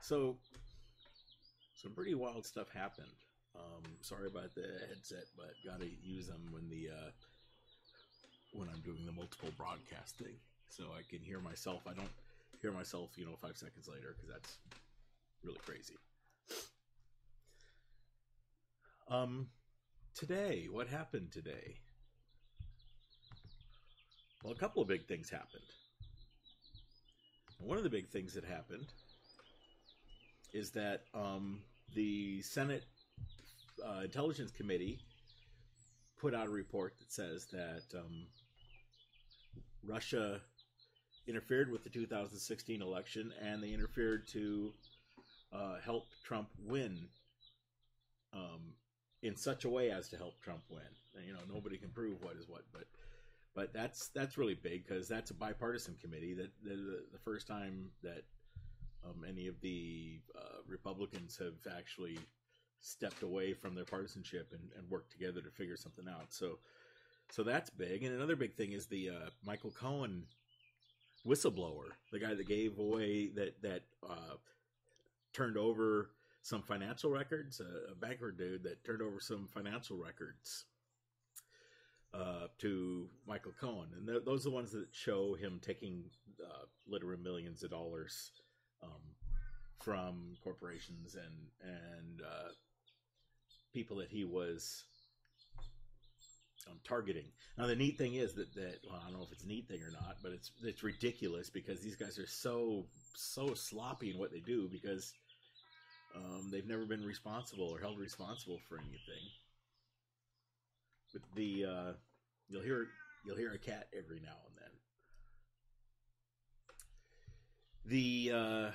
So, some pretty wild stuff happened. Sorry about the headset, but gotta use them when I'm doing the multiple broadcasting, so I can hear myself. I don't hear myself, 5 seconds later, because that's really crazy. Today, what happened today? Well, a couple of big things happened. One of the big things that happened is that the Senate Intelligence Committee put out a report that says that Russia interfered with the 2016 election, and they interfered to help Trump win in such a way as to help Trump win. And, nobody can prove what is what, but that's really big, because that's a bipartisan committee. That the first time that any of the Republicans have actually stepped away from their partisanship and worked together to figure something out. So that's big. And another big thing is the Michael Cohen whistleblower, the guy that gave away that turned over some financial records, a banker dude that turned over some financial records to Michael Cohen. And those are the ones that show him taking literally millions of dollars from corporations and people that he was targeting. Now, the neat thing is that well, I don't know if it's a neat thing or not, but it's ridiculous, because these guys are so sloppy in what they do, because they've never been responsible or held responsible for anything. But you'll hear a cat every now and then.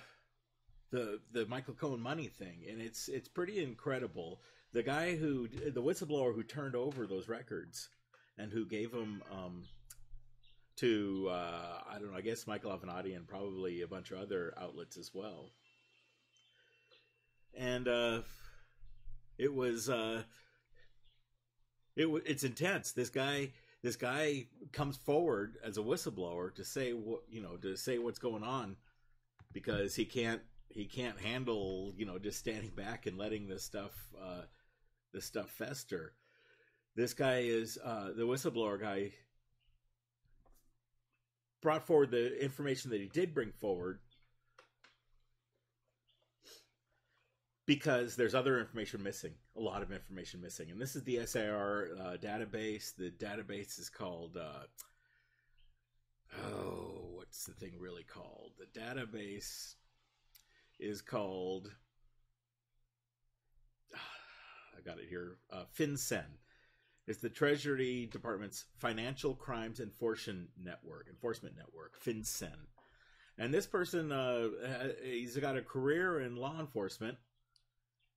The Michael Cohen money thing, and it's pretty incredible. The whistleblower who turned over those records and who gave them to I don't know, I guess Michael Avenatti and probably a bunch of other outlets as well. And it's intense. This guy comes forward as a whistleblower to say what's going on, because he can't handle just standing back and letting this stuff fester. This guy is the whistleblower guy brought forward the information that he did bring forward, because there's other information missing, a lot of information missing. And this is the SAR database. The database is called, what's the thing really called? The database is called, I got it here, FinCEN. It's the Treasury Department's Financial Crimes Enforcement Network, FinCEN. And this person, he's got a career in law enforcement.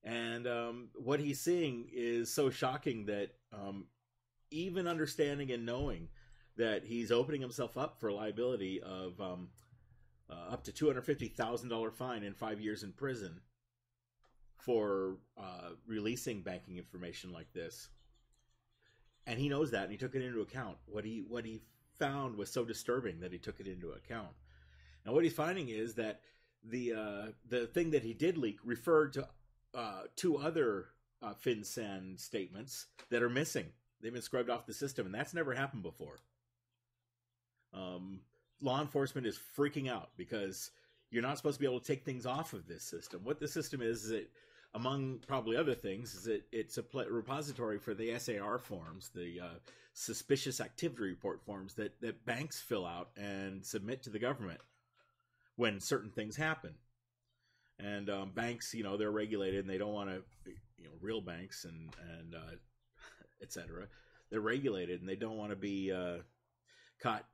And what he's seeing is so shocking that even understanding and knowing that he's opening himself up for liability of up to $250,000 fine and 5 years in prison for releasing banking information like this. And he knows that, and he took it into account. What he found was so disturbing that he took it into account. And what he's finding is that the thing that he did leak referred to two other FinCEN statements that are missing. They've been scrubbed off the system, and that's never happened before. Law enforcement is freaking out, because you're not supposed to be able to take things off of this system. What the system is that, among probably other things, is that it's a repository for the SAR forms, the suspicious activity report forms that banks fill out and submit to the government when certain things happen. And banks, they're regulated, and they don't want to, real banks and et cetera, they're regulated, and they don't want to be caught,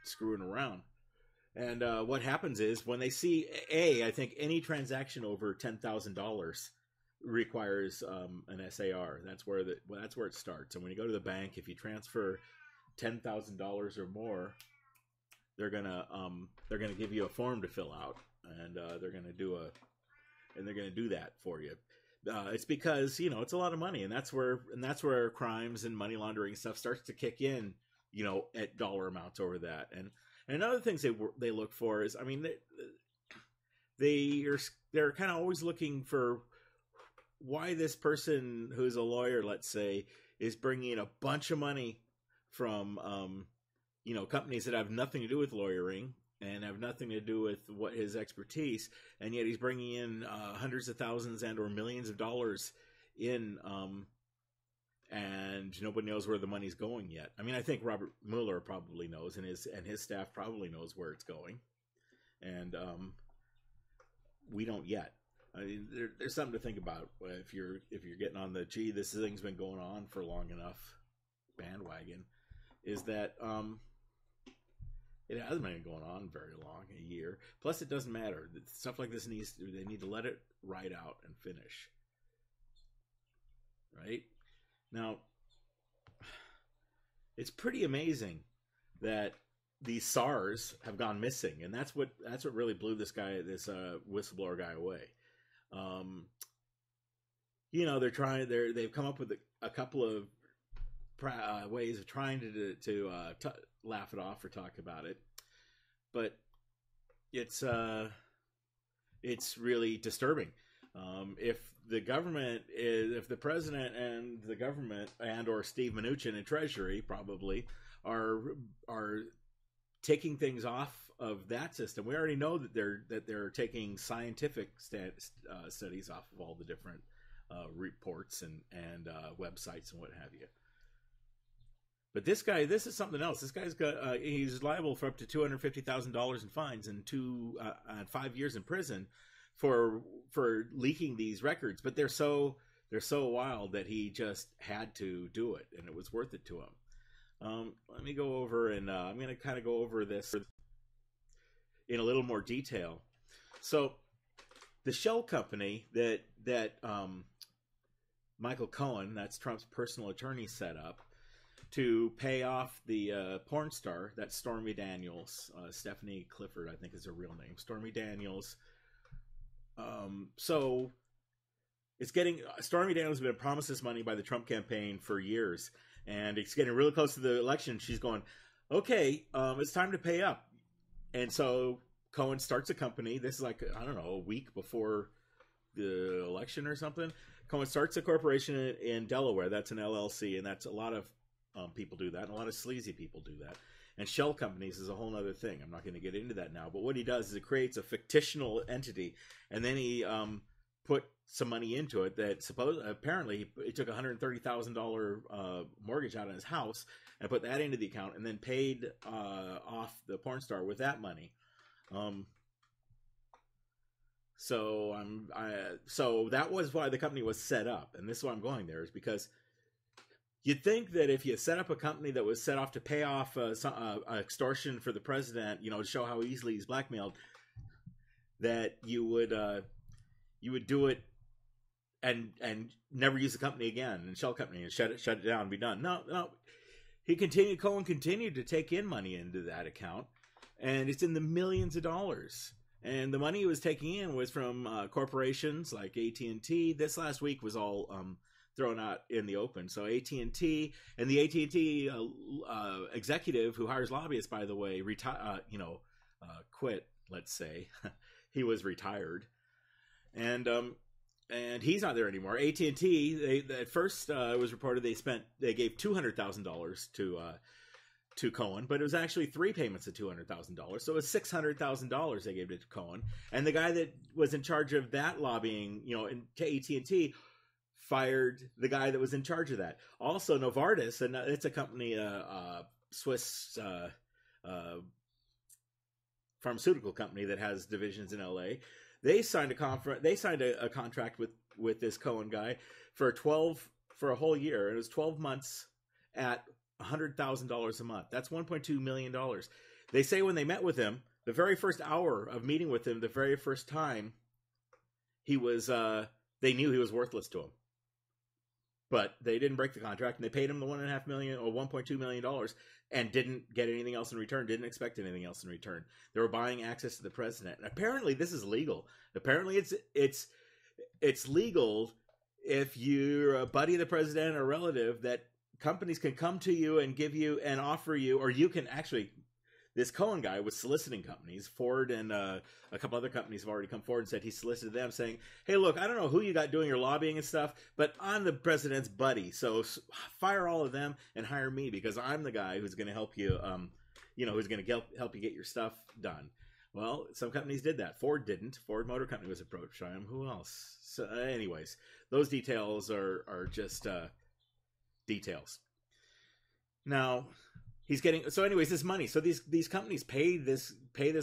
screwing around. And what happens is, when they see, I think any transaction over $10,000 requires an SAR. That's where it starts. And when you go to the bank, if you transfer $10,000 or more, they're gonna give you a form to fill out, and they're gonna do that for you. It's because it's a lot of money, and that's where crimes and money laundering stuff starts to kick in, at dollar amounts over that. And another things they look for is, they're kind of always looking for why this person who's a lawyer, let's say, is bringing in a bunch of money from companies that have nothing to do with lawyering and have nothing to do with what his expertise, and yet he's bringing in hundreds of thousands and or millions of dollars in, and nobody knows where the money's going yet. I mean, I think Robert Mueller probably knows, and his staff probably knows where it's going, and we don't yet. I mean, there's something to think about if you're getting on the this thing's been going on for long enough bandwagon, is that it hasn't been going on very long, a year. Plus, it doesn't matter. Stuff like this they need to let it ride out and finish. Right? Now, it's pretty amazing that these SARs have gone missing, and that's what really blew this whistleblower guy away. They've come up with a couple of ways of trying to laugh it off or talk about it, but it's really disturbing. If the president and the government and or Steve Mnuchin in Treasury probably are taking things off of that system, we already know that they're taking scientific studies off of all the different reports and websites and what have you. But this is something else. This guy's got he's liable for up to $250,000 in fines and 5 years in prison for leaking these records. But they're so wild that he just had to do it, and it was worth it to him. Let me go over, and I'm going to kind of go over this in a little more detail. So, the shell company that Michael Cohen, that's Trump's personal attorney, set up to pay off the porn star, that's Stormy Daniels, Stephanie Clifford, I think is her real name, Stormy Daniels. So Stormy Daniels has been promised this money by the Trump campaign for years, and it's getting really close to the election. She's going, okay, it's time to pay up. And so Cohen starts a company. This is like, I don't know, a week before the election or something. Cohen starts a corporation in Delaware. That's an LLC, and that's a lot of people do that, and a lot of sleazy people do that. And shell companies is a whole other thing. I'm not going to get into that now. But what he does is it creates a fictional entity, and then he put some money into it that apparently he took a $130,000 mortgage out on his house and put that into the account, and then paid off the porn star with that money. So that was why the company was set up, and this is why I'm going there, is because you'd think that if you set up a company that was set off to pay off extortion for the president, to show how easily he's blackmailed, that you would do it and never use the company again, and shell company, and shut it down and be done. No. Cohen continued to take in money into that account, and it's in the millions of dollars. And the money he was taking in was from corporations like AT&T. This last week was all thrown out in the open. So AT&T, and the AT&T executive who hires lobbyists, by the way, quit. Let's say he was retired, and he's not there anymore. AT&T, at first it was reported they gave $200,000 to Cohen, but it was actually 3 payments of $200,000. So it was $600,000 they gave to Cohen, and the guy that was in charge of that lobbying, to AT&T, fired the guy that was in charge of that. Also, Novartis, and it's a company, Swiss pharmaceutical company that has divisions in LA. They signed a contract with this Cohen guy for a whole year. It was 12 months at $100,000 a month. That's $1.2 million. They say when they met with him, the very first hour of meeting with him, the very first time, they knew he was worthless to him. But they didn't break the contract, and they paid him the $1.5 million or $1.2 million and didn't get anything else in return, didn't expect anything else in return. They were buying access to the president. And apparently this is legal. Apparently it's legal if you're a buddy of the president or relative, that companies can come to you and give you and offer you, or you can actually, this Cohen guy was soliciting companies. Ford and a couple other companies have already come forward and said he solicited them, saying, hey, look, I don't know who you got doing your lobbying and stuff, but I'm the president's buddy, so fire all of them and hire me, because I'm the guy who's going to help you, who's going to help you get your stuff done. Well, some companies did that. Ford didn't. Ford Motor Company was approached by him. Who else? So, anyways, those details are just details. Now, he's getting... So anyways, this money. So these companies pay this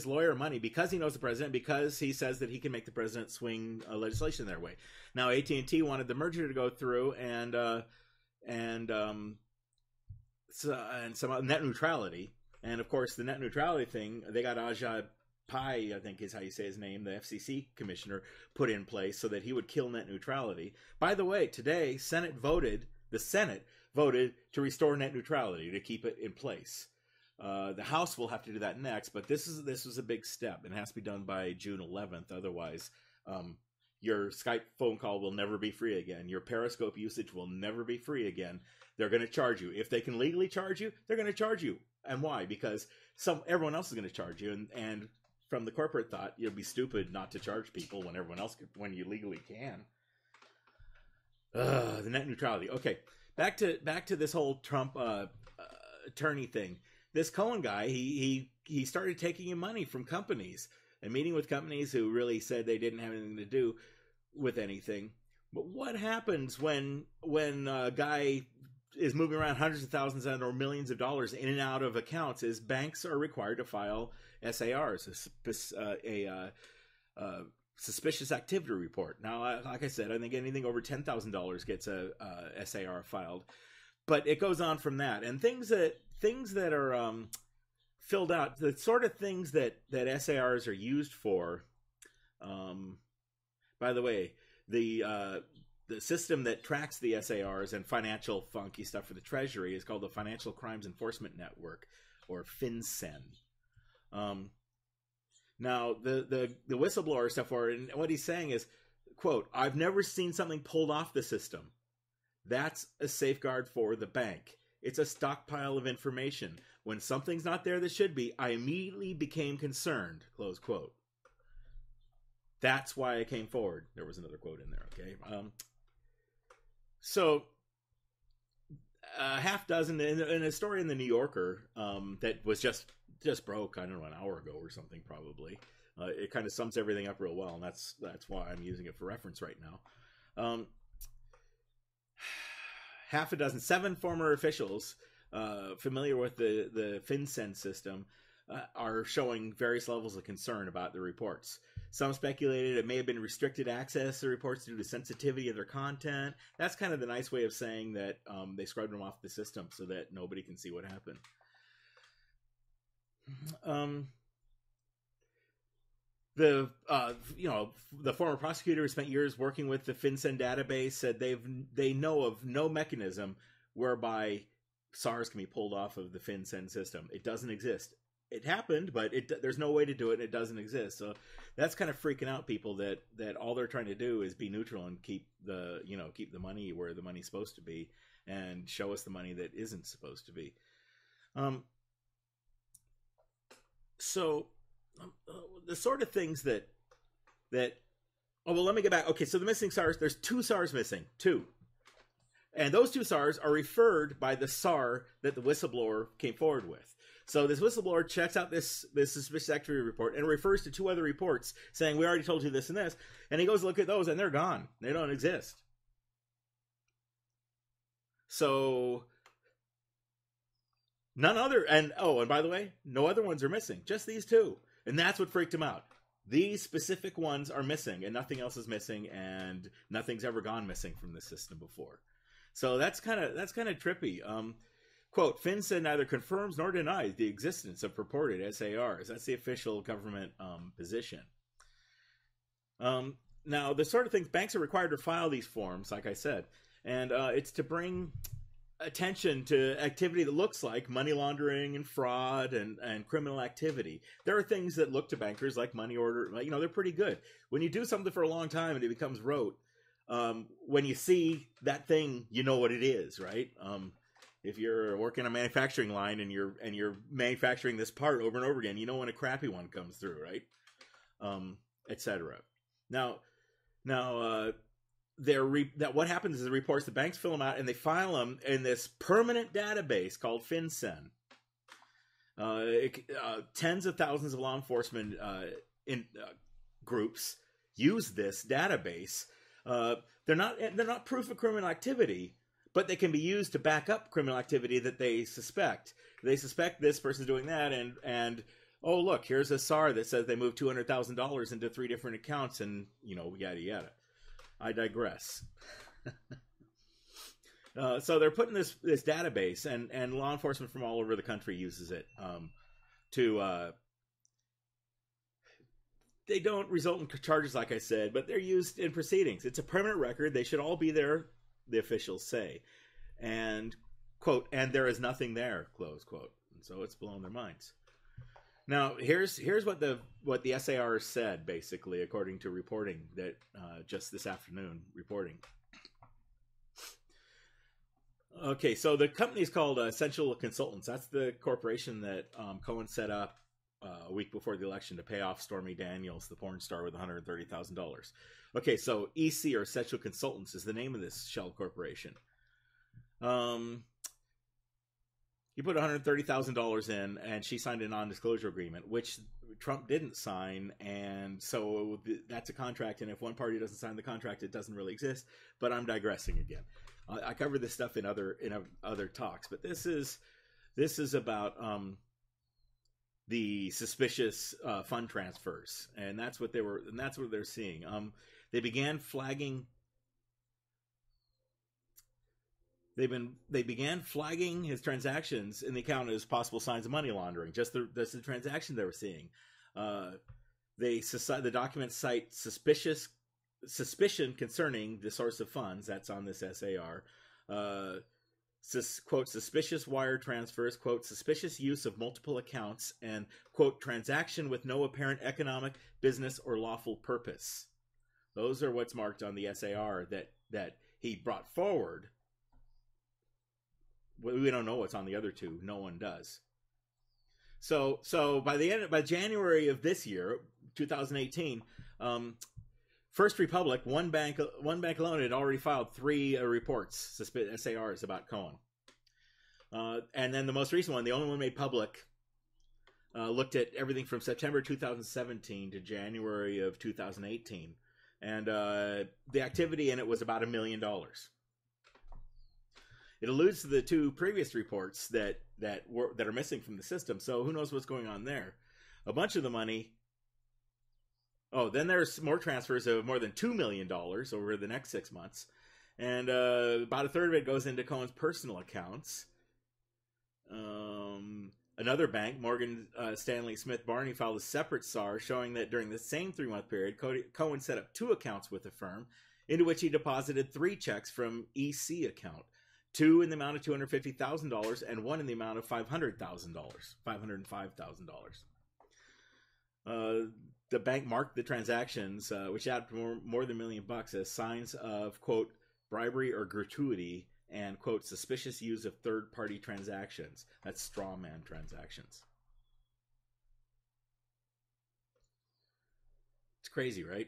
lawyer money because he knows the president, because he says that he can make the president swing legislation their way. Now, AT&T wanted the merger to go through and some net neutrality. And, of course, the net neutrality thing, they got Ajay Pai, I think is how you say his name, the FCC commissioner, put in place so that he would kill net neutrality. By the way, today, the Senate voted to restore net neutrality, to keep it in place. The House will have to do that next, but this was a big step, and it has to be done by June 11th. Otherwise, your Skype phone call will never be free again. Your Periscope usage will never be free again. They're going to charge you. If they can legally charge you, they're going to charge you. And why? Because everyone else is going to charge you, and from the corporate thought, you'll be stupid not to charge people when you legally can. The net neutrality. Okay, back to this whole Trump attorney thing. This Cohen guy, he started taking in money from companies and meeting with companies who really said they didn't have anything to do with anything. But what happens when a guy is moving around hundreds of thousands or millions of dollars in and out of accounts? Is banks are required to file SARs, a suspicious activity report. Now, like I said, I think anything over $10,000 gets a SAR filed, but it goes on from that. And things that are filled out, the sort of things that SARs are used for. By the way, the system that tracks the SARs and financial funky stuff for the Treasury is called the Financial Crimes Enforcement Network, or FinCEN. Now, the whistleblower stuff, and what he's saying is, quote, I've never seen something pulled off the system. That's a safeguard for the bank. It's a stockpile of information. When something's not there that should be, I immediately became concerned, close quote. That's why I came forward. There was another quote in there, okay? So, a half dozen, in a story in the New Yorker that was just broke, I don't know, an hour ago or something, probably. It kind of sums everything up real well, and that's why I'm using it for reference right now. Half a dozen, 7 former officials familiar with the FinCEN system are showing various levels of concern about the reports. Some speculated it may have been restricted access to reports due to sensitivity of their content. That's kind of the nice way of saying that they scrubbed them off the system so that nobody can see what happened. The former prosecutor who spent years working with the FinCEN database said they know of no mechanism whereby SARs can be pulled off of the FinCEN system. It doesn't exist. It happened, but there's no way to do it, and it doesn't exist. So that's kind of freaking out people that all they're trying to do is be neutral and keep the money where the money's supposed to be, and show us the money that isn't supposed to be. So the sort of things that let me get back. Okay, so the missing SARs, there's 2 SARs missing, 2. And those 2 SARs are referred by the SAR that the whistleblower came forward with. So this whistleblower checks out this suspicious activity report and refers to 2 other reports saying, we already told you this and this. And he goes to look at those and they're gone. They don't exist. So none other, and by the way, no other ones are missing. Just these 2. And that's what freaked him out. These specific ones are missing and nothing else is missing, and nothing's ever gone missing from the system before. So that's kind of trippy. Quote, FinCEN neither confirms nor denies the existence of purported SARs. That's the official government position. Now, the sort of things, banks are required to file these forms, like I said, and it's to bring attention to activity that looks like money laundering and fraud and criminal activity. There are things that look to bankers like money order, they're pretty good. When you do something for a long time and it becomes rote, when you see that thing, you know what it is, right? If you're working a manufacturing line and you're manufacturing this part over and over again, you know when a crappy one comes through, right? Etc. Now, what happens is the reports, the banks fill them out and they file them in this permanent database called FinCEN. Tens of thousands of law enforcement groups use this database. They're not proof of criminal activity, but they can be used to back up criminal activity that they suspect. They suspect this person's doing that, and oh look, here's a SAR that says they moved $200,000 into 3 different accounts, and yada yada. I digress. So they're putting this database, and law enforcement from all over the country uses it they don't result in charges, like I said, but they're used in proceedings. It's a permanent record. They should all be there, the officials say. And, quote, and there is nothing there, close quote. And so it's blown their minds. Now, here's what the SAR said, basically, according to reporting that just this afternoon reporting. Okay, so the company is called Essential Consultants. That's the corporation that Cohen set up a week before the election to pay off Stormy Daniels, the porn star, with $130,000. Okay, so EC, or Essential Consultants, is the name of this shell corporation. He put $130,000 in, and she signed a non-disclosure agreement, which Trump didn't sign, and so that's a contract, and if one party doesn't sign the contract, it doesn't really exist. But I'm digressing again. I covered this stuff in other talks, but this is about the suspicious fund transfers, and that's what they're seeing. They began flagging. They began flagging his transactions in the account as possible signs of money laundering. Just the transaction they were seeing. The documents cite suspicion concerning the source of funds. That's on this SAR. Quote, suspicious wire transfers, quote, suspicious use of multiple accounts, and, quote, transaction with no apparent economic, business, or lawful purpose. Those are what's marked on the SAR that he brought forward. We don't know what's on the other two. No one does. So by January of this year, 2018, First Republic, one bank alone, had already filed 3 reports, SARs, about Cohen. And then the most recent one, the only one made public, looked at everything from September 2017 to January of 2018. And the activity in it was about $1 million. It alludes to the 2 previous reports that are missing from the system. So who knows what's going on there? A bunch of the money. Oh, then there's more transfers of more than $2 million over the next 6 months. And about a third of it goes into Cohen's personal accounts. Another bank, Morgan Stanley Smith Barney, filed a separate SAR showing that during the same 3-month period, Cohen set up 2 accounts with the firm, into which he deposited 3 checks from EC account. 2 in the amount of $250,000 and 1 in the amount of $505,000. The bank marked the transactions, which added more than $1 million, as signs of, quote, bribery or gratuity, and, quote, suspicious use of third-party transactions. That's straw man transactions. It's crazy, right?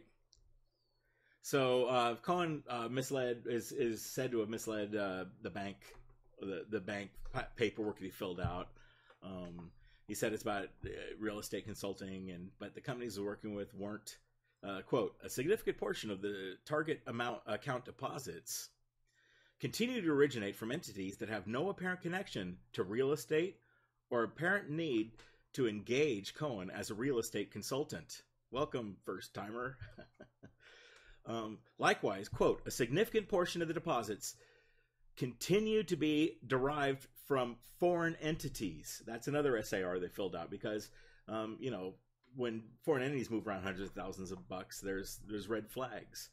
So Cohen misled is said to have misled the bank paperwork that he filled out. He said it's about real estate consulting, but the companies he's working with weren't, quote, a significant portion of the target account deposits continue to originate from entities that have no apparent connection to real estate or apparent need to engage Cohen as a real estate consultant. Welcome, first timer. Likewise, quote, a significant portion of the deposits continue to be derived from foreign entities. That's another SAR they filled out because, when foreign entities move around hundreds of thousands of bucks, there's red flags.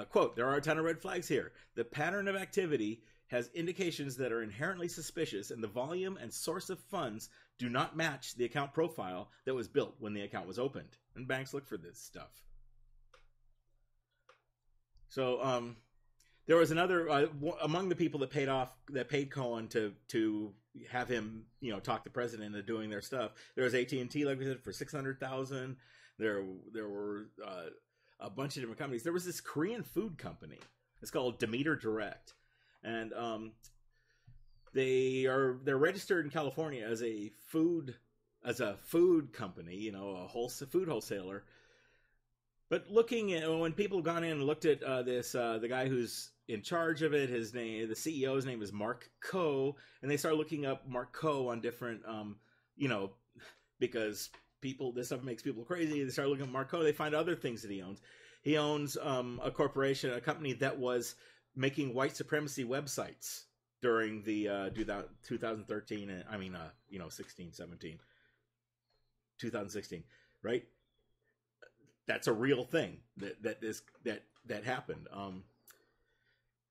Quote, there are a ton of red flags here. The pattern of activity has indications that are inherently suspicious, and the volume and source of funds do not match the account profile that was built when the account was opened. And banks look for this stuff. So, There was another among the people that paid Cohen to have him, talk the president into doing their stuff. There was AT&T, like we said, for $600,000. There were a bunch of different companies. There was this Korean food company. It's called Demeter Direct, and they're registered in California as a food company, a food wholesaler. But looking at when people have gone in and looked at the guy who's in charge of it, the CEO's name is Mark Coe, and they start looking up Mark Coe on different, because this stuff makes people crazy. They start looking at Mark Coe. They find other things that he owns. He owns a corporation, a company that was making white supremacy websites during the 2013, 16, 17, 2016, right? That's a real thing that happened.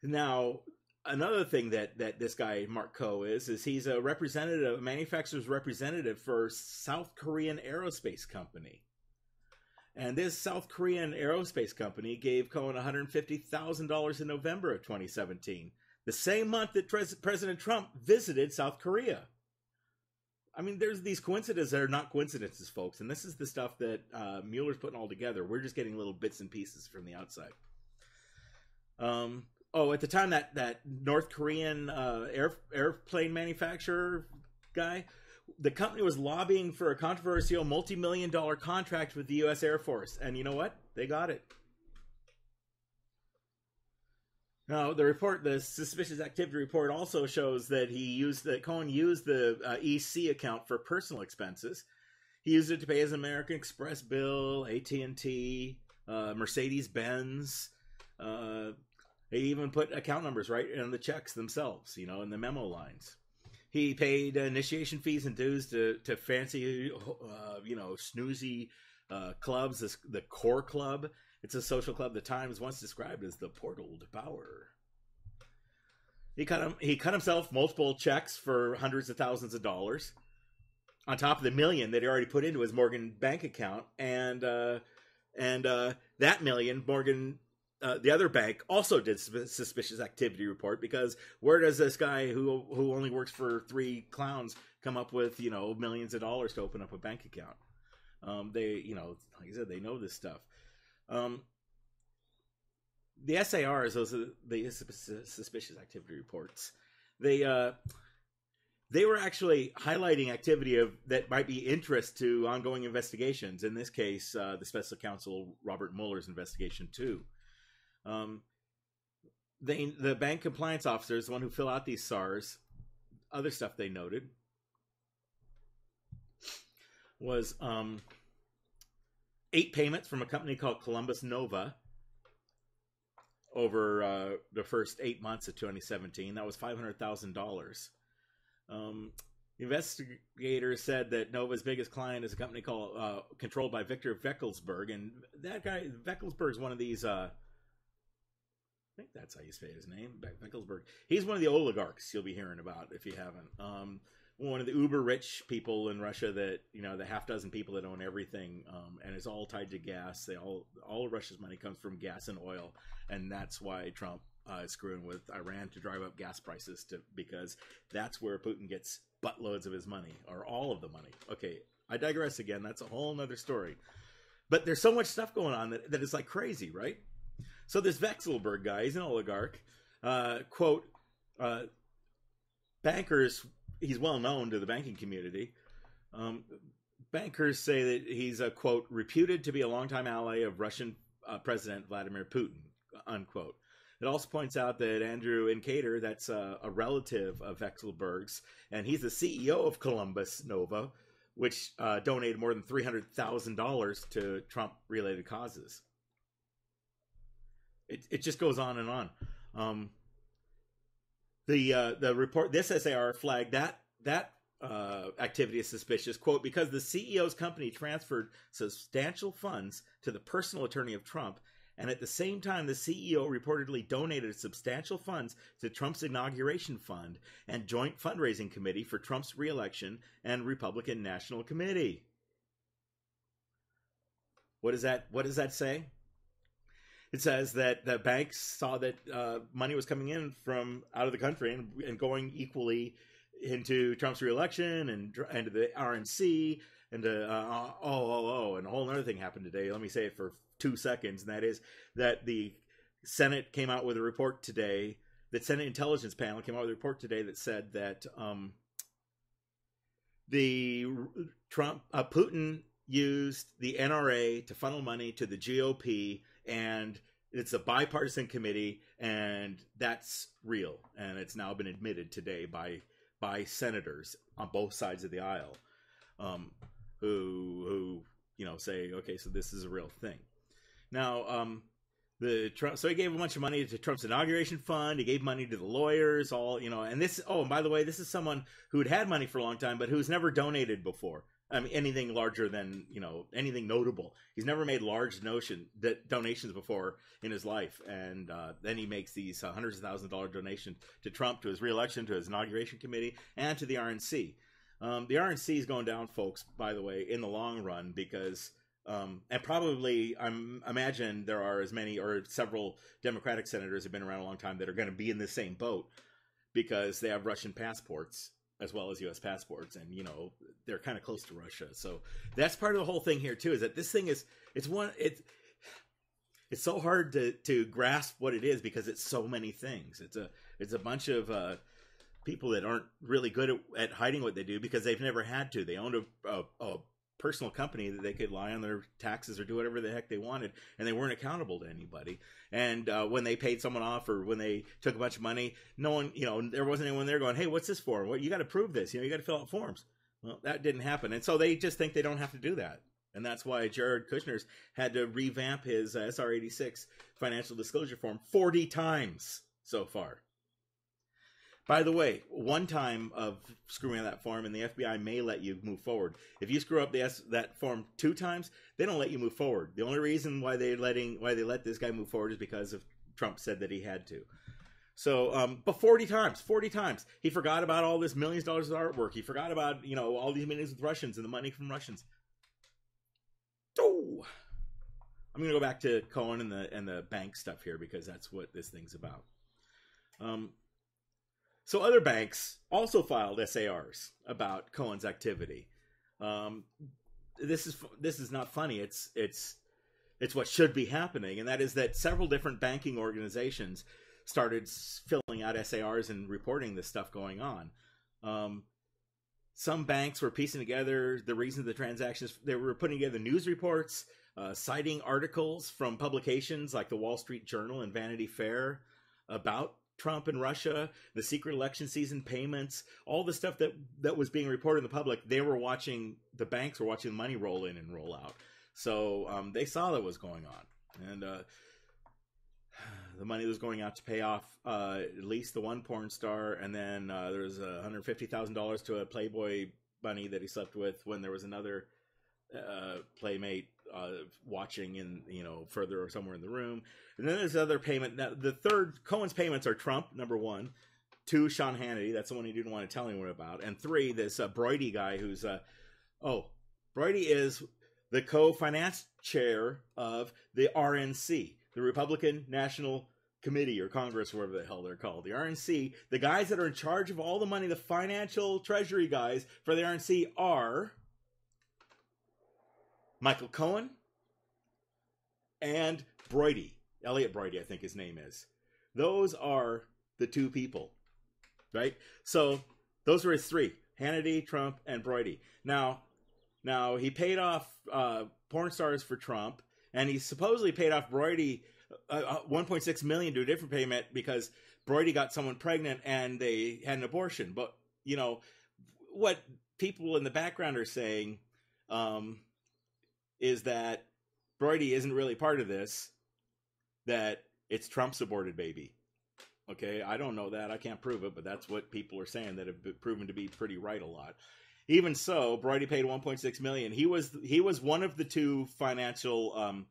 Now, another thing that this guy Mark Coe is he's a manufacturer's representative for South Korean Aerospace Company, and this South Korean Aerospace Company gave Cohen $150,000 in November of 2017, the same month that President Trump visited South Korea. I mean, there's these coincidences that are not coincidences, folks, and this is the stuff that Mueller's putting all together. We're just getting little bits and pieces from the outside. At the time, that North Korean airplane manufacturer guy, the company was lobbying for a controversial multi-million-dollar contract with the U.S. Air Force, and you know what? They got it. Now, the suspicious activity report also shows that Cohen used the EC account for personal expenses. He used it to pay his American Express bill, AT&T, Mercedes-Benz. They even put account numbers right in the checks themselves, in the memo lines. He paid initiation fees and dues to fancy, snoozy clubs, the Core Club. It's a social club the Times once described as the portal to power. He cut himself multiple checks for hundreds of thousands of dollars, on top of the $1 million that he already put into his Morgan bank account, and that $1 million, Morgan, the other bank, also did suspicious activity report, because where does this guy who only works for 3 clowns come up with millions of dollars to open up a bank account? They like I said, they know this stuff. The SARs, those are the suspicious activity reports. They were actually highlighting activity that might be interest to ongoing investigations. In this case, the special counsel Robert Mueller's investigation too. The bank compliance officers, the one who fill out these SARs, other stuff they noted was 8 payments from a company called Columbus Nova over the first 8 months of 2017. That was $500,000. Investigators said that Nova's biggest client is a company controlled by Victor Vekselberg, and that guy Vekselberg is one of these. I think that's how you say his name, Vekselberg. He's one of the oligarchs you'll be hearing about if you haven't. One of the uber rich people in Russia that, the half dozen people that own everything, and it's all tied to gas. All of Russia's money comes from gas and oil, and that's why Trump is screwing with Iran to drive up gas prices, because that's where Putin gets buttloads of his money, or all of the money. Okay, I digress again. That's a whole nother story. But there's so much stuff going on that is like crazy, right? So this Vekselberg guy, he's an oligarch. Quote, bankers, he's well known to the banking community. Bankers say that he's a, quote, reputed to be a longtime ally of Russian President Vladimir Putin, unquote. It also points out that Andrew Incater, that's a relative of Vekselberg's, and he's the CEO of Columbus Nova, which donated more than $300,000 to Trump-related causes. It just goes on and on. The report, this SAR flagged that activity is suspicious, quote, because the CEO's company transferred substantial funds to the personal attorney of Trump, and at the same time the CEO reportedly donated substantial funds to Trump's inauguration fund and joint fundraising committee for Trump's reelection and Republican National Committee. What does that say? it says that the banks saw that money was coming in from out of the country and going equally into Trump's reelection and to the RNC and to and a whole other thing happened today. Let me say it for 2 seconds, and that is that the Senate came out with a report today. The Senate Intelligence Panel came out with a report today that said that Putin used the NRA to funnel money to the GOP, and it's a bipartisan committee, and that's real, and it's now been admitted today by senators on both sides of the aisle, who say, okay, so this is a real thing. Now, so he gave a bunch of money to Trump's inauguration fund. He gave money to the lawyers, and this. Oh, and by the way, this is someone who had money for a long time, but who's never donated before. I mean, anything larger than anything notable. He's never made large donations before in his life, and then he makes these hundreds of $1,000s donations to Trump, to his reelection, to his inauguration committee, and to the RNC. The RNC is going down, folks. By the way, in the long run, because. And probably, I imagine there are as many or several Democratic senators who have been around a long time that are going to be in the same boat because they have Russian passports as well as U.S. passports, and they're kind of close to Russia. So that's part of the whole thing here too. Is that this thing it's so hard to grasp what it is because it's so many things. It's a bunch of people that aren't really good at hiding what they do because they've never had to. They owned a personal company that they could lie on their taxes or do whatever the heck they wanted, and they weren't accountable to anybody. And when they paid someone off or when they took a bunch of money, no one, there wasn't anyone there going, hey, what's this for? Well, you got to prove this. You got to fill out forms. Well, that didn't happen. And so they just think they don't have to do that. And that's why Jared Kushner's had to revamp his SR 86 financial disclosure form 40 times so far. By the way, one time of screwing up that form, and the FBI may let you move forward. If you screw up that form 2 times, they don't let you move forward. The only reason why they let this guy move forward is because of Trump said that he had to. So, but 40 times, he forgot about all this millions of dollars of artwork. He forgot about all these meetings with Russians and the money from Russians. Oh, I'm going to go back to Cohen and the bank stuff here because that's what this thing's about. So other banks also filed SARs about Cohen's activity. This is not funny. It's what should be happening, and that is that several different banking organizations started filling out SARs and reporting this stuff going on. Some banks were piecing together the reason of the transactions. They were putting together news reports, citing articles from publications like the Wall Street Journal and Vanity Fair about Trump and Russia, the secret election season payments, all the stuff that was being reported in the public. The banks were watching the money roll in and roll out. So they saw that was going on. And the money was going out to pay off at least the one porn star. And then there was $150,000 to a Playboy bunny that he slept with when there was another playmate watching in further or somewhere in the room. And then there's other payment. Now, the third, Cohen's payments are Trump, number 1, 2, Sean Hannity, that's the one he didn't want to tell anyone about, and 3, this Brody guy who's Brody is the co-finance chair of the RNC, the Republican National Committee or Congress, or whatever the hell they're called. The RNC, the guys that are in charge of all the money, the financial treasury guys for the RNC are Michael Cohen and Brody. Elliot Brody, I think his name is. Those are the 2 people, right? So those were his 3, Hannity, Trump, and Brody. Now he paid off porn stars for Trump, and he supposedly paid off Brody $1.6 million to a different payment because Brody got someone pregnant and they had an abortion. But, what people in the background are saying is that Brody isn't really part of this, that it's Trump's aborted baby. Okay, I don't know that. I can't prove it, but that's what people are saying that have been proven to be pretty right a lot. Even so, Brody paid $1.6 million. He was one of the 2 financial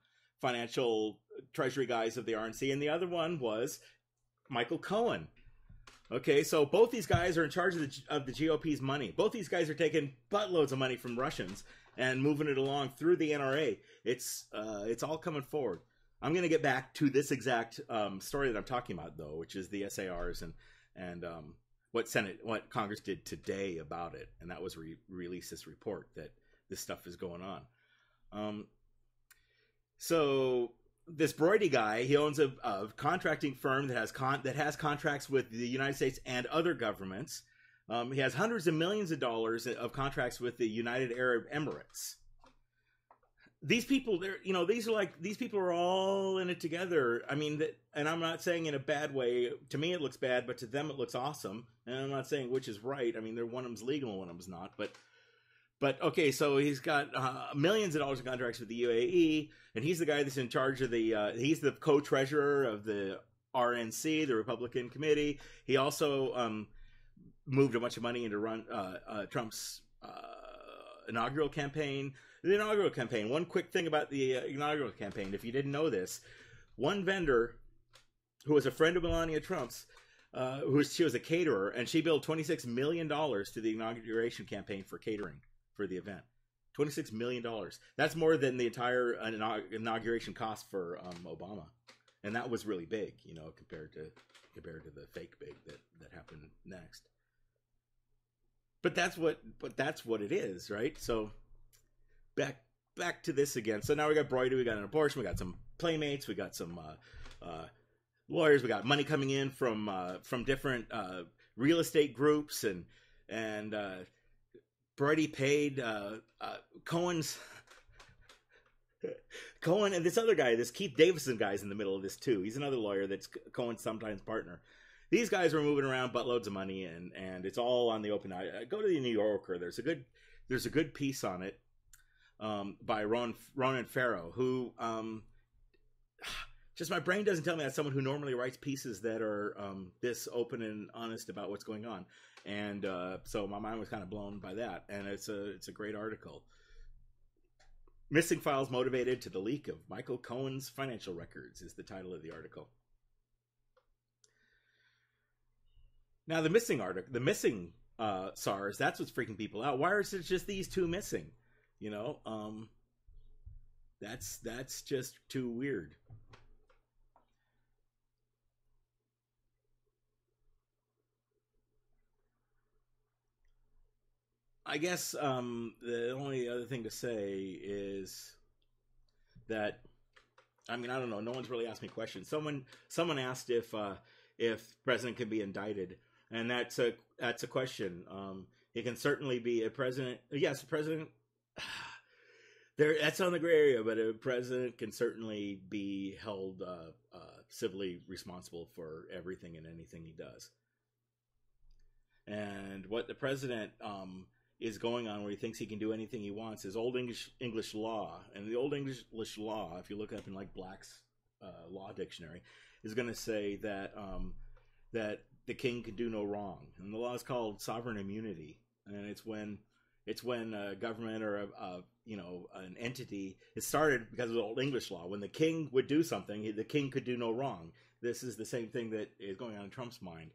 treasury guys of the RNC, and the other one was Michael Cohen. Okay, so both these guys are in charge of the GOP's money. Both these guys are taking buttloads of money from Russians and moving it along through the NRA. It's all coming forward. I'm going to get back to this exact story that I'm talking about, though, which is the SARs and what Congress did today about it, and that was release this report that this stuff is going on. So this Brody guy, he owns a contracting firm that has contracts with the United States and other governments. He has hundreds of millions of dollars of contracts with the United Arab Emirates. These people, these people are all in it together. I mean, and I'm not saying in a bad way. To me, it looks bad, but to them, it looks awesome. And I'm not saying which is right. I mean, one of them's legal and one of them's not. But okay, so he's got millions of dollars of contracts with the UAE, and he's the guy that's in charge of he's the co-treasurer of the RNC, the Republican Committee. He also moved a bunch of money into Trump's inaugural campaign. The inaugural campaign. One quick thing about the inaugural campaign, if you didn't know this, one vendor who was a friend of Melania Trump's, she was a caterer, and she billed $26 million to the inauguration campaign for catering for the event. $26 million. That's more than the entire inauguration cost for Obama, and that was really big, compared to the fake big that happened next. But that's what it is, right? So back to this again. So now we got Brody, we got an abortion, we got some playmates, we got some lawyers, we got money coming in from different real estate groups, and Brody paid Cohen and this other guy, this Keith Davison guy's in the middle of this too. He's another lawyer that's Cohen's sometimes partner. These guys were moving around buttloads of money, and it's all on the open. Go to the New Yorker. There's a good piece on it by Ronan Farrow, who just my brain doesn't tell me that's someone who normally writes pieces that are this open and honest about what's going on, and so my mind was kind of blown by that. And it's a great article. Missing Files Motivated to the Leak of Michael Cohen's Financial Records is the title of the article. Now the missing SARs, that's what's freaking people out. Why is it just these two missing? That's just too weird. I guess the only other thing to say is that, I mean, I don't know. No one's really asked me questions. Someone asked if the president can be indicted, and that's a question. He can certainly be a president. Yes, a president. That's on the gray area, but a president can certainly be held civilly responsible for everything and anything he does. And what the president is going on, where he thinks he can do anything he wants, is old English law. And the old English law, if you look up in like Black's law dictionary, is going to say that that the king can do no wrong, and the law is called sovereign immunity. And it's when a government or an entity is started because of the old English law. When the king would do something, the king could do no wrong. This is the same thing that is going on in Trump's mind.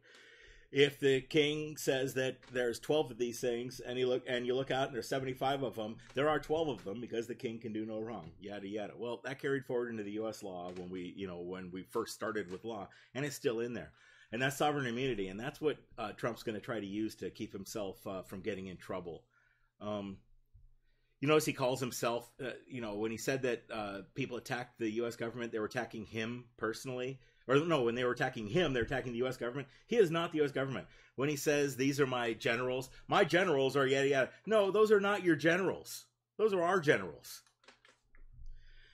If the king says that there's 12 of these things, and you look out and there's 75 of them, there are 12 of them because the king can do no wrong. Yada yada. Well, that carried forward into the U.S. law when we first started with law, and it's still in there. And that's sovereign immunity, and that's what Trump's going to try to use to keep himself from getting in trouble. You notice he calls himself, when he said that people attacked the U.S. government, they were attacking him personally. Or no, when they were attacking him, they're attacking the U.S. government. He is not the U.S. government. When he says, these are my generals are yada yada. No, those are not your generals. Those are our generals.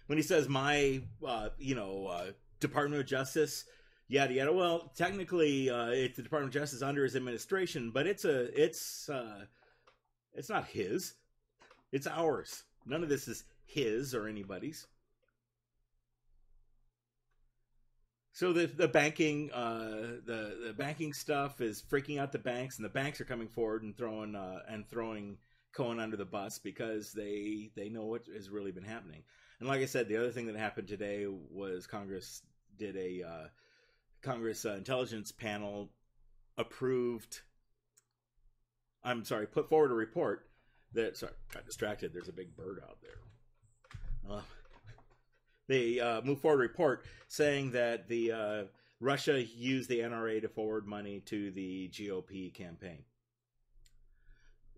When he says my, Department of Justice, yada yada. Well, technically, it's the Department of Justice under his administration, but it's not his. It's ours. None of this is his or anybody's. So the banking the banking stuff is freaking out the banks, and the banks are coming forward and throwing Cohen under the bus because they know what has really been happening. And like I said, the other thing that happened today was Congress did a Congress intelligence panel put forward a report that, sorry, got distracted. There's a big bird out there. They moved forward a report saying that the Russia used the NRA to forward money to the GOP campaign.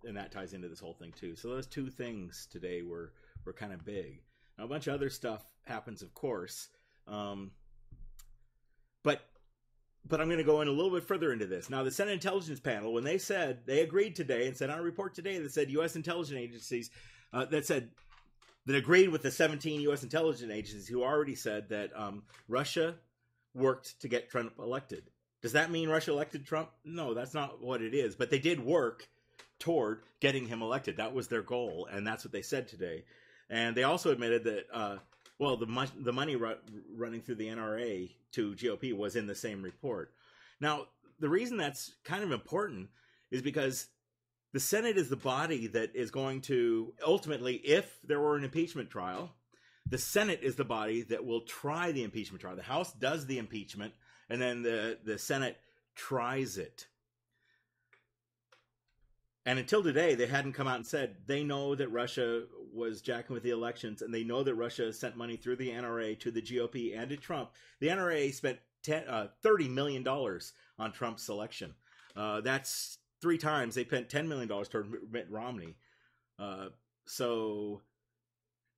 And that ties into this whole thing too. So those two things today were kind of big. Now a bunch of other stuff happens, of course, but I'm going to go in a little bit further into this. Now the Senate Intelligence Panel, when they agreed today and sent out a report today that said U.S. intelligence agencies that agreed with the 17 U.S. intelligence agencies who already said that Russia worked to get Trump elected. Does that mean Russia elected Trump? No, that's not what it is. But they did work toward getting him elected. That was their goal, and that's what they said today. And they also admitted that, the money running through the NRA to GOP was in the same report. Now, the reason that's kind of important is because the Senate is the body that is going to, ultimately, if there were an impeachment trial, the Senate is the body that will try the impeachment trial. The House does the impeachment, and then the Senate tries it. And until today, they hadn't come out and said they know that Russia was jacking with the elections, and they know that Russia sent money through the NRA to the GOP and to Trump. The NRA spent $30 million on Trump's election. That's 3 times. They spent $10 million toward Mitt Romney. So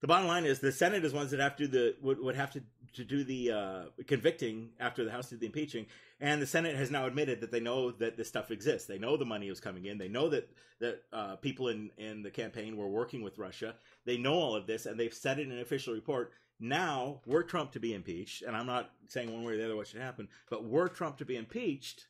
the bottom line is the Senate is ones that have to would have to do the convicting after the House did the impeaching. And the Senate has now admitted that they know that this stuff exists. They know the money was coming in. They know that people in the campaign were working with Russia. They know all of this, and they've said it in an official report. Now, were Trump to be impeached, and I'm not saying one way or the other what should happen, but were Trump to be impeached,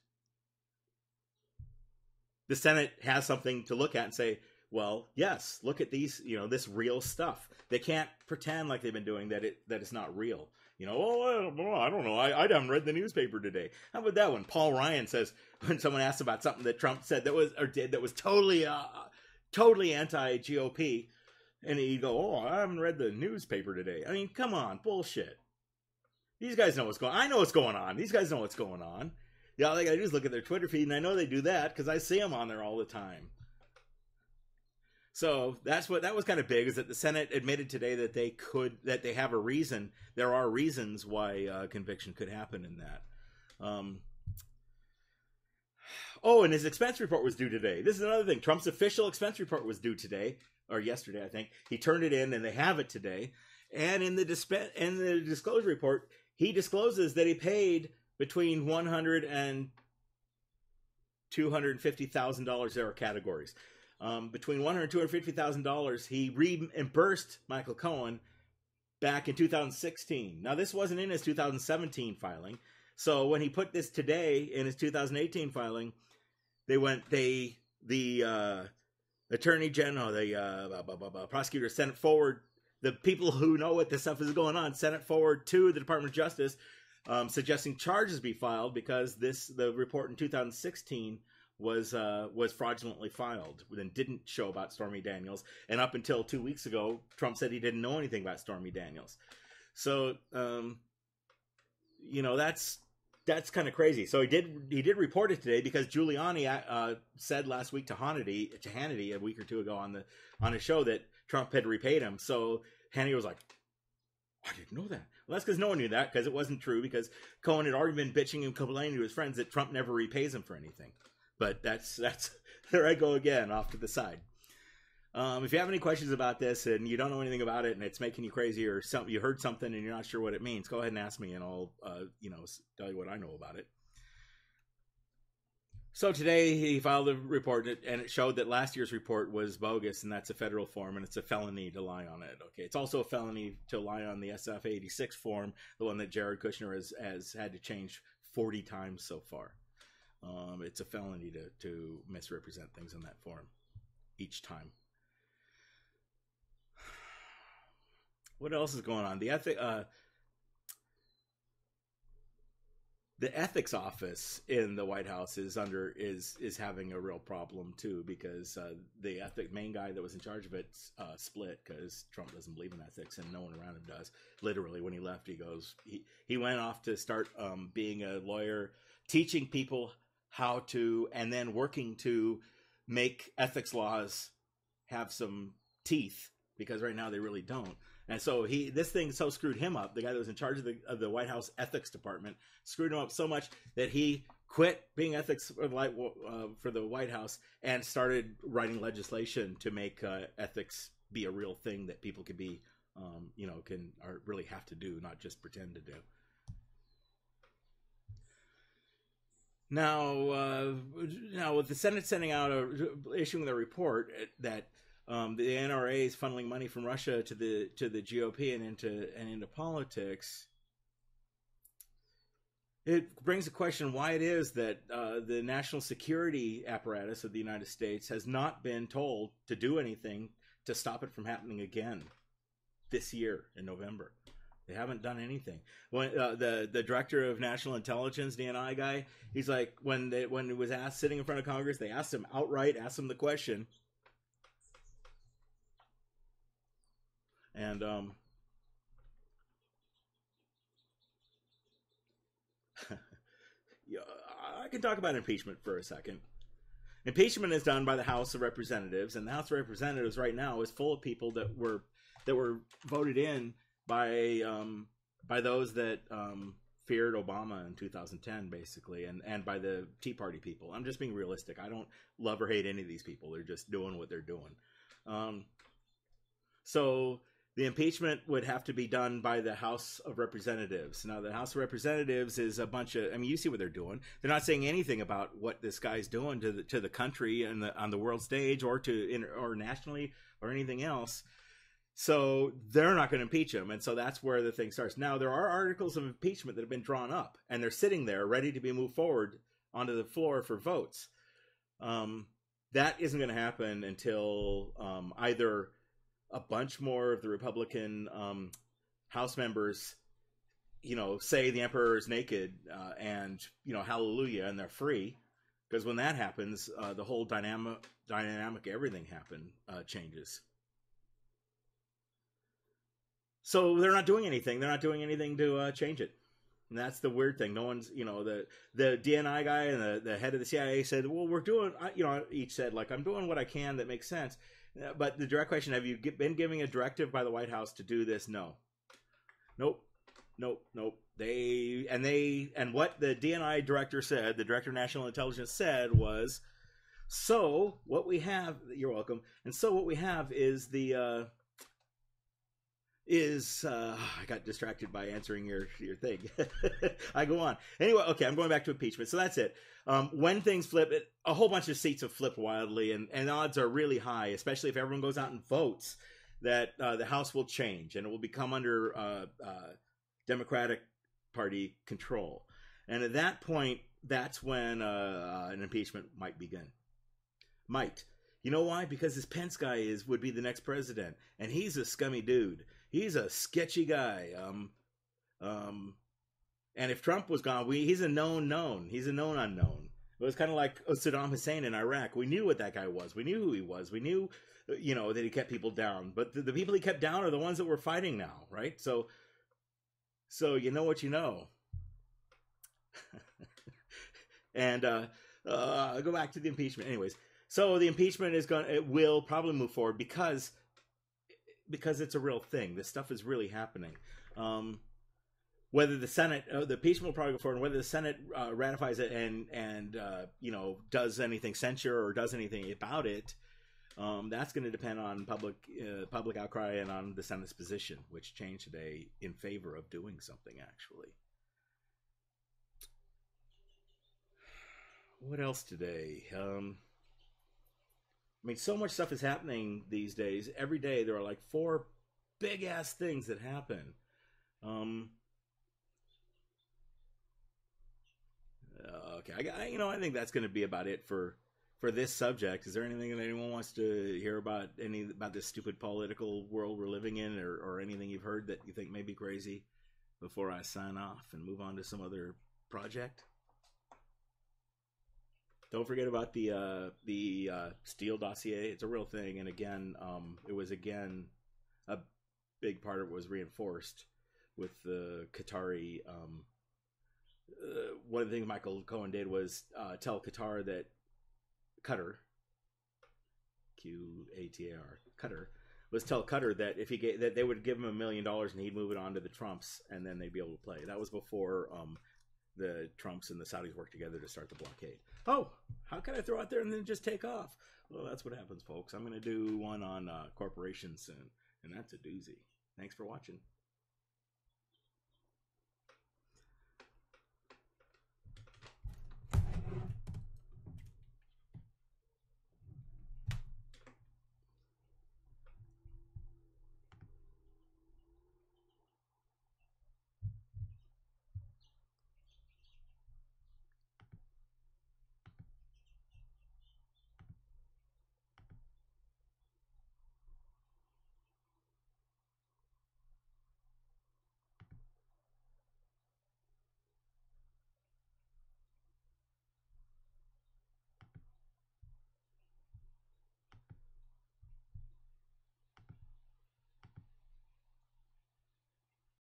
the Senate has something to look at and say, well, yes, look at these, this real stuff. They can't pretend like they've been doing that it's not real. I don't know. I haven't read the newspaper today. How about that one? Paul Ryan says, when someone asks about something that Trump said that was totally anti-GOP, and he'd go, I haven't read the newspaper today. I mean, come on, bullshit. These guys know what's going on. I know what's going on. These guys know what's going on. All they gotta do is look at their Twitter feed, and I know they do that because I see them on there all the time. So that was kind of big, is that the Senate admitted today that they have a reason. There are reasons why conviction could happen in that. And his expense report was due today. This is another thing. Trump's official expense report was due today, or yesterday, I think. He turned it in, and they have it today. And in the disclosure report, he discloses that he paid between $100,000 and $250,000. There are categories. Between $100,000 and $250,000, he reimbursed Michael Cohen back in 2016. Now, this wasn't in his 2017 filing. So when he put this today in his 2018 filing, the Attorney General, the prosecutor sent it forward. The people who know what this stuff is going on sent it forward to the Department of Justice, suggesting charges be filed because the report in 2016 was fraudulently filed and didn't show about Stormy Daniels. And up until 2 weeks ago, Trump said he didn't know anything about Stormy Daniels. So, that's kind of crazy. So he did report it today because Giuliani said last week to Hannity a week or two ago on his show that Trump had repaid him. So Hannity was like, I didn't know that. Well, that's because no one knew that, because it wasn't true, because Cohen had already been bitching and complaining to his friends that Trump never repays him for anything. But that's there I go again, off to the side. If you have any questions about this and you don't know anything about it and it's making you crazy, or you heard something and you're not sure what it means, go ahead and ask me and I'll tell you what I know about it. So today he filed a report and it showed that last year's report was bogus, and that's a federal form and it's a felony to lie on it. Okay, it's also a felony to lie on the SF-86 form, the one that Jared Kushner has had to change 40 times so far. It's a felony to misrepresent things in that form each time. What else is going on? The ethics office in the White House is having a real problem too, because the main guy that was in charge of it split because Trump doesn't believe in ethics and no one around him does. Literally, when he left, he went off to start being a lawyer, teaching people how to, and then working to make ethics laws have some teeth, because right now they really don't. And so this thing so screwed him up. The guy that was in charge of the White House ethics department screwed him up so much that he quit being ethics for the White House and started writing legislation to make ethics be a real thing that people could be, really have to do, not just pretend to do. Now, with the Senate issuing their report that the NRA is funneling money from Russia to the GOP and into politics, it brings a question why it is that the national security apparatus of the United States has not been told to do anything to stop it from happening again this year in November. They haven't done anything. When the director of national intelligence, DNI guy, he's like, when it was asked sitting in front of Congress, they asked him the question, and I can talk about impeachment for a second. Impeachment is done by the House of Representatives, and the House of Representatives right now is full of people that were voted in by those that feared Obama in 2010, basically, and by the Tea Party people. I'm just being realistic. I don't love or hate any of these people. They're just doing what they're doing. So the impeachment would have to be done by the House of Representatives. Now, the House of Representatives is a bunch of, I mean, you see what they're doing. They're not saying anything about what this guy's doing to the country and on the world stage or nationally or anything else. So they're not going to impeach him. And so that's where the thing starts. Now, there are articles of impeachment that have been drawn up, and they're sitting there ready to be moved forward onto the floor for votes. That isn't going to happen until either a bunch more of the Republican House members, say the emperor is naked and, hallelujah, and they're free. Because when that happens, the whole dynamic everything changes. So they're not doing anything. They're not doing anything to change it. And that's the weird thing. No one's, the DNI guy and the head of the CIA said, well, we're doing, each said, like, I'm doing what I can that makes sense. But the direct question, have you been giving a directive by the White House to do this? No. Nope. And what the DNI director said, the director of national intelligence said was, so what we have, you're welcome. And so what we have is I got distracted by answering your thing. I go on. Anyway, okay, I'm going back to impeachment. So that's it. When things flip, a whole bunch of seats have flipped wildly, and odds are really high, especially if everyone goes out and votes, that the House will change, and it will become under Democratic Party control. And at that point, that's when an impeachment might begin. Might. You know why? Because this Pence guy would be the next president, and he's a scummy dude. He's a sketchy guy. And if Trump was gone, he's a known. He's a known unknown. It was kind of like Saddam Hussein in Iraq. We knew what that guy was. We knew who he was. We knew, that he kept people down. But the people he kept down are the ones that we're fighting now, right? So you know what you know. And I'll go back to the impeachment. Anyways, so the impeachment it will probably move forward because it's a real thing. This stuff is really happening. Whether the Senate, the impeachment will probably go forward, and whether the Senate ratifies it and does anything, censure or does anything about it, that's going to depend on public outcry and on the Senate's position, which changed today in favor of doing something, actually. What else today? So much stuff is happening these days. Every day there are like 4 big ass things that happen. Okay, I think that's going to be about it for this subject. Is there anything that anyone wants to hear about this stupid political world we're living in, or anything you've heard that you think may be crazy before I sign off and move on to some other project? Don't forget about the Steele dossier. It's a real thing, and again, it was a big part of it was reinforced with the Qatari. One of the things Michael Cohen did was tell Qatar that Qatar, Qatar, was tell Qatar that if he that they would give him $1 million and he'd move it on to the Trumps, and then they'd be able to play. That was before the Trumps and the Saudis worked together to start the blockade. Oh, how can I throw out there and then just take off? Well, that's what happens, folks. I'm going to do one on corporations soon, and that's a doozy. Thanks for watching.